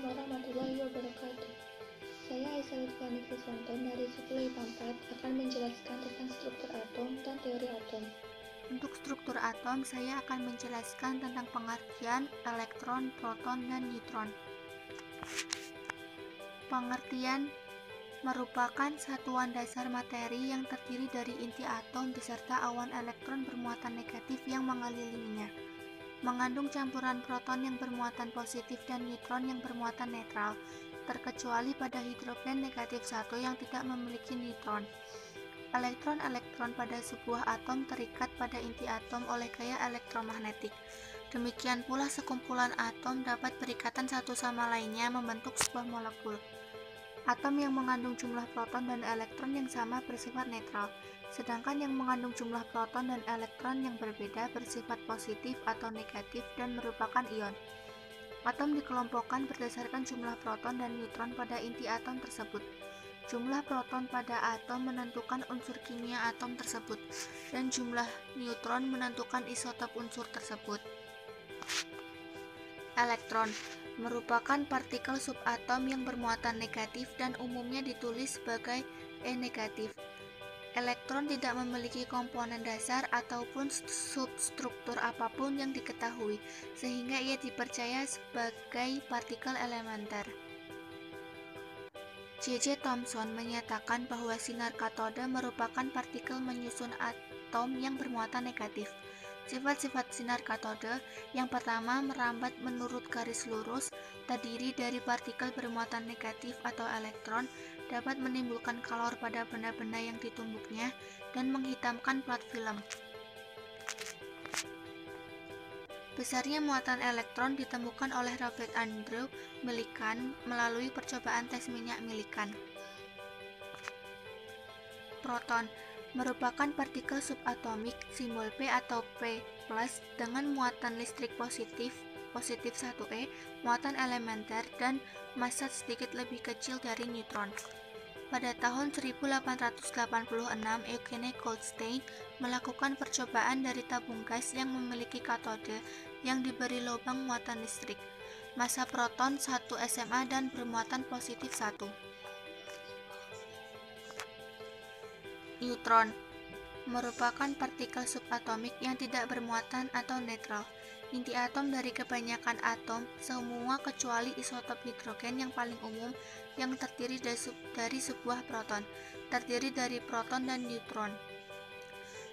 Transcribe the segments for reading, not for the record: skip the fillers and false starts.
Assalamualaikum warahmatullahi wabarakatuh. Saya Aisyah Lutfiani Kriswanto dari Suku IPA 4 akan menjelaskan tentang struktur atom dan teori atom. Untuk struktur atom, saya akan menjelaskan tentang pengertian elektron, proton, dan neutron. Pengertian merupakan satuan dasar materi yang terdiri dari inti atom beserta awan elektron bermuatan negatif yang mengelilinginya. Mengandung campuran proton yang bermuatan positif dan neutron yang bermuatan netral, terkecuali pada hidrogen negatif 1 yang tidak memiliki neutron. Elektron-elektron pada sebuah atom terikat pada inti atom oleh gaya elektromagnetik. Demikian pula sekumpulan atom dapat berikatan satu sama lainnya membentuk sebuah molekul. Atom yang mengandung jumlah proton dan elektron yang sama bersifat netral, sedangkan yang mengandung jumlah proton dan elektron yang berbeda bersifat positif atau negatif dan merupakan ion. Atom dikelompokkan berdasarkan jumlah proton dan neutron pada inti atom tersebut. Jumlah proton pada atom menentukan unsur kimia atom tersebut, dan jumlah neutron menentukan isotop unsur tersebut. Elektron merupakan partikel subatom yang bermuatan negatif dan umumnya ditulis sebagai E negatif. Elektron tidak memiliki komponen dasar ataupun substruktur apapun yang diketahui, sehingga ia dipercaya sebagai partikel elementer. J.J. Thomson menyatakan bahwa sinar katode merupakan partikel menyusun atom yang bermuatan negatif. Sifat-sifat sinar katode yang pertama merambat menurut garis lurus, terdiri dari partikel bermuatan negatif atau elektron, dapat menimbulkan kalor pada benda-benda yang ditumbuknya, dan menghitamkan plat film. Besarnya muatan elektron ditemukan oleh Robert Andrew Millikan melalui percobaan tes minyak Millikan. Proton merupakan partikel subatomik simbol P atau P+ dengan muatan listrik positif 1e, muatan elementer, dan massa sedikit lebih kecil dari neutron. Pada tahun 1886, Eugene Goldstein melakukan percobaan dari tabung gas yang memiliki katode yang diberi lubang muatan listrik. Massa proton 1 SMA dan bermuatan positif 1. Neutron merupakan partikel subatomik yang tidak bermuatan atau netral. Inti atom dari kebanyakan atom, semua kecuali isotop hidrogen yang paling umum yang terdiri dari sebuah proton, terdiri dari proton dan neutron.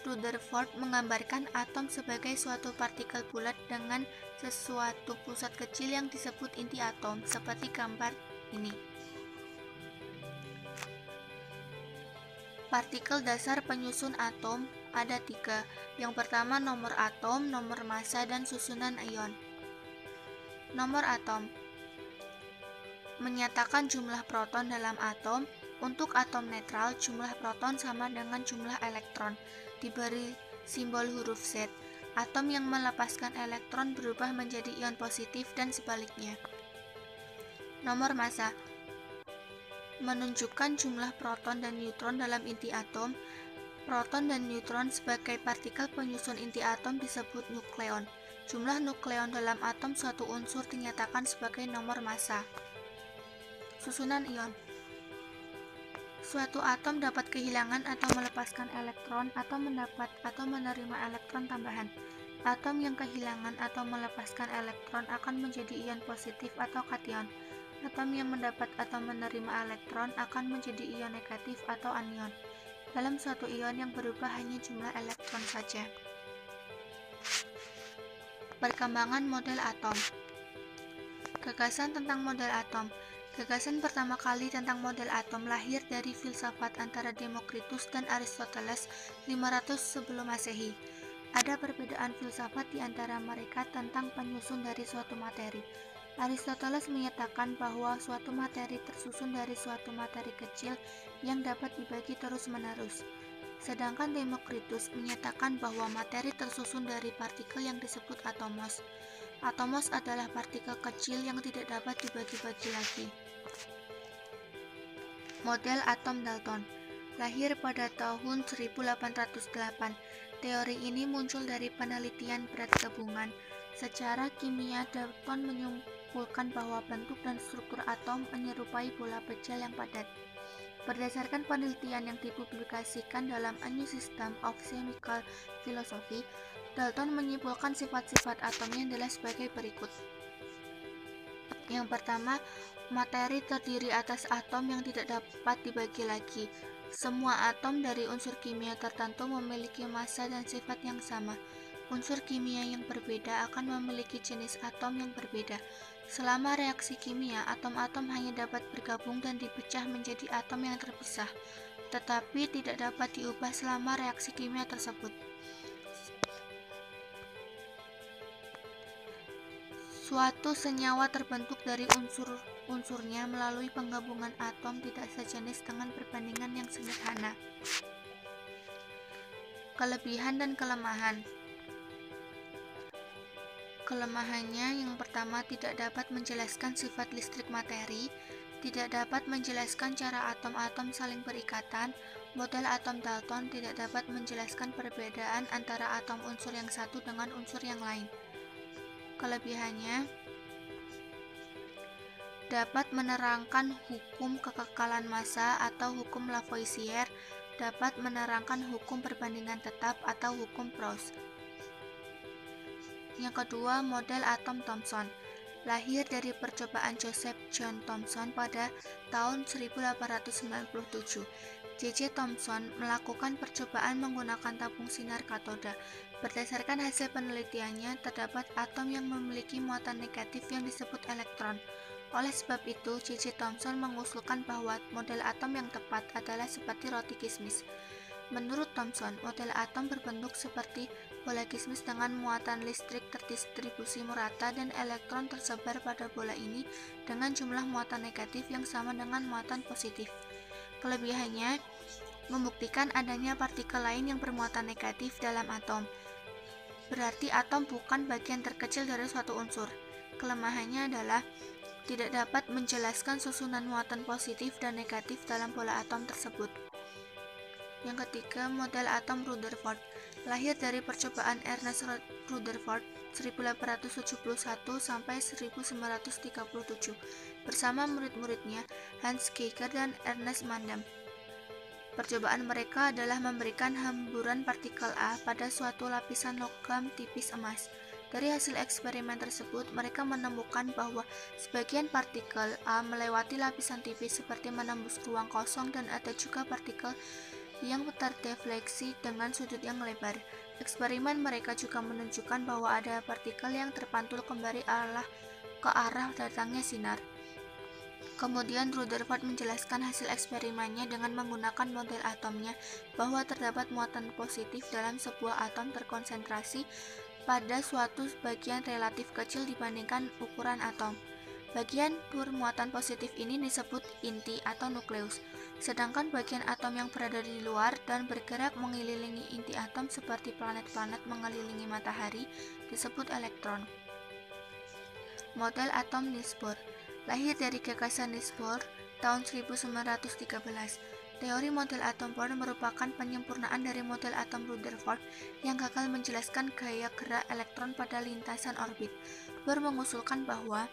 Rutherford menggambarkan atom sebagai suatu partikel bulat dengan sesuatu pusat kecil yang disebut inti atom, seperti gambar ini. Partikel dasar penyusun atom ada 3. Yang pertama nomor atom, nomor massa, dan susunan ion. Nomor atom menyatakan jumlah proton dalam atom. Untuk atom netral, jumlah proton sama dengan jumlah elektron, diberi simbol huruf Z. Atom yang melepaskan elektron berubah menjadi ion positif dan sebaliknya. Nomor massa menunjukkan jumlah proton dan neutron dalam inti atom. Proton dan neutron sebagai partikel penyusun inti atom disebut nukleon. Jumlah nukleon dalam atom suatu unsur dinyatakan sebagai nomor massa. Susunan ion. Suatu atom dapat kehilangan atau melepaskan elektron atau mendapat atau menerima elektron tambahan. Atom yang kehilangan atau melepaskan elektron akan menjadi ion positif atau kation. Atom yang mendapat atau menerima elektron akan menjadi ion negatif atau anion. Dalam suatu ion yang berubah hanya jumlah elektron saja. Perkembangan model atom. Gagasan tentang model atom. Gagasan pertama kali tentang model atom lahir dari filsafat antara Demokritus dan Aristoteles 500 sebelum Masehi. Ada perbedaan filsafat di antara mereka tentang penyusun dari suatu materi. Aristoteles menyatakan bahwa suatu materi tersusun dari suatu materi kecil yang dapat dibagi terus-menerus. Sedangkan Demokritus menyatakan bahwa materi tersusun dari partikel yang disebut atomos. Atomos adalah partikel kecil yang tidak dapat dibagi-bagi lagi. Model atom Dalton lahir pada tahun 1808. Teori ini muncul dari penelitian berat gabungan. Secara kimia, Dalton menyimpulkan bahwa bentuk dan struktur atom menyerupai bola pecel yang padat. Berdasarkan penelitian yang dipublikasikan dalam A New System of Chemical Philosophy, Dalton menyimpulkan sifat-sifat atomnya adalah sebagai berikut. Yang pertama, materi terdiri atas atom yang tidak dapat dibagi lagi. Semua atom dari unsur kimia tertentu memiliki massa dan sifat yang sama. Unsur kimia yang berbeda akan memiliki jenis atom yang berbeda. Selama reaksi kimia, atom-atom hanya dapat bergabung dan dipecah menjadi atom yang terpisah, tetapi tidak dapat diubah selama reaksi kimia tersebut. Suatu senyawa terbentuk dari unsur-unsurnya melalui penggabungan atom tidak sejenis dengan perbandingan yang sederhana. Kelebihan dan kelemahan. Kelemahannya yang pertama, tidak dapat menjelaskan sifat listrik materi, tidak dapat menjelaskan cara atom-atom saling berikatan. Model atom Dalton tidak dapat menjelaskan perbedaan antara atom unsur yang satu dengan unsur yang lain. Kelebihannya, dapat menerangkan hukum kekekalan massa atau hukum Lavoisier, dapat menerangkan hukum perbandingan tetap atau hukum Proust. Yang kedua, model atom Thomson. Lahir dari percobaan Joseph John Thomson pada tahun 1897. J.J. Thomson melakukan percobaan menggunakan tabung sinar katoda. Berdasarkan hasil penelitiannya, terdapat atom yang memiliki muatan negatif yang disebut elektron. Oleh sebab itu, J.J. Thomson mengusulkan bahwa model atom yang tepat adalah seperti roti kismis. Menurut Thomson, model atom berbentuk seperti bola kismis dengan muatan listrik terdistribusi merata dan elektron tersebar pada bola ini dengan jumlah muatan negatif yang sama dengan muatan positif. Kelebihannya, membuktikan adanya partikel lain yang bermuatan negatif dalam atom. Berarti atom bukan bagian terkecil dari suatu unsur. Kelemahannya adalah tidak dapat menjelaskan susunan muatan positif dan negatif dalam bola atom tersebut. Yang ketiga, model atom Rutherford. Lahir dari percobaan Ernest Rutherford 1871 sampai 1937 bersama murid-muridnya Hans Geiger dan Ernest Mandam. Percobaan mereka adalah memberikan hamburan partikel A pada suatu lapisan logam tipis emas. Dari hasil eksperimen tersebut, mereka menemukan bahwa sebagian partikel A melewati lapisan tipis seperti menembus ruang kosong dan ada juga partikel yang terdefleksi dengan sudut yang lebar. Eksperimen mereka juga menunjukkan bahwa ada partikel yang terpantul kembali ke arah datangnya sinar. Kemudian Rutherford menjelaskan hasil eksperimennya dengan menggunakan model atomnya bahwa terdapat muatan positif dalam sebuah atom terkonsentrasi pada suatu bagian relatif kecil dibandingkan ukuran atom. Bagian bermuatan positif ini disebut inti atau nukleus, sedangkan bagian atom yang berada di luar dan bergerak mengelilingi inti atom seperti planet-planet mengelilingi matahari disebut elektron. Model atom Niels Bohr. Lahir dari gagasan Niels Bohr tahun 1913. Teori model atom Bohr merupakan penyempurnaan dari model atom Rutherford yang gagal menjelaskan gaya gerak elektron pada lintasan orbit. Bohr mengusulkan bahwa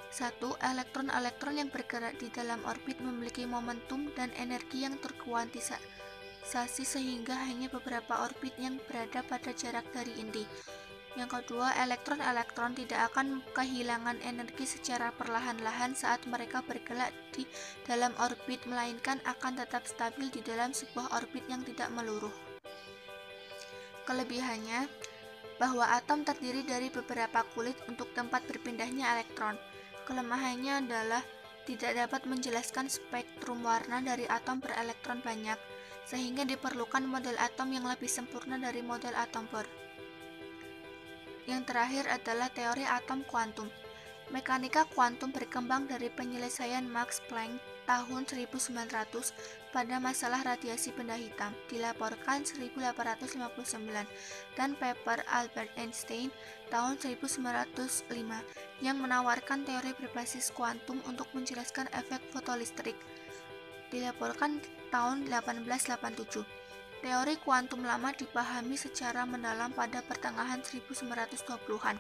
1. Elektron-elektron yang bergerak di dalam orbit memiliki momentum dan energi yang terkuantisasi sehingga hanya beberapa orbit yang berada pada jarak dari inti. Yang kedua, elektron-elektron tidak akan kehilangan energi secara perlahan-lahan saat mereka bergerak di dalam orbit, melainkan akan tetap stabil di dalam sebuah orbit yang tidak meluruh. Kelebihannya, bahwa atom terdiri dari beberapa kulit untuk tempat berpindahnya elektron. Kelemahannya adalah tidak dapat menjelaskan spektrum warna dari atom berelektron banyak, sehingga diperlukan model atom yang lebih sempurna dari model atom Bohr. Yang terakhir adalah teori atom kuantum. Mekanika kuantum berkembang dari penyelesaian Max Planck tahun 1900 pada masalah radiasi benda hitam, dilaporkan 1859, dan paper Albert Einstein tahun 1905 yang menawarkan teori berbasis kuantum untuk menjelaskan efek fotolistrik, dilaporkan tahun 1887. Teori kuantum lama dipahami secara mendalam pada pertengahan 1920-an.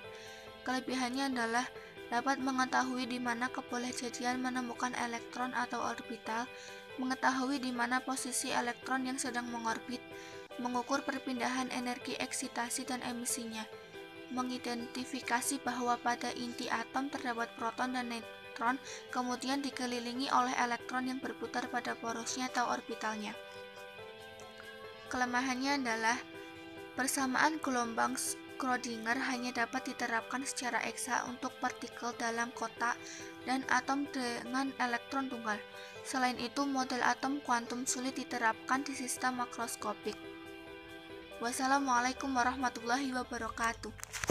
Kelebihannya adalah dapat mengetahui di mana kebolehjadian menemukan elektron atau orbital, mengetahui di mana posisi elektron yang sedang mengorbit, mengukur perpindahan energi eksitasi dan emisinya, mengidentifikasi bahwa pada inti atom terdapat proton dan neutron, kemudian dikelilingi oleh elektron yang berputar pada porosnya atau orbitalnya. Kelemahannya adalah persamaan gelombang Schrödinger hanya dapat diterapkan secara eksa untuk partikel dalam kotak dan atom dengan elektron tunggal. Selain itu, model atom kuantum sulit diterapkan di sistem makroskopik. Wassalamualaikum warahmatullahi wabarakatuh.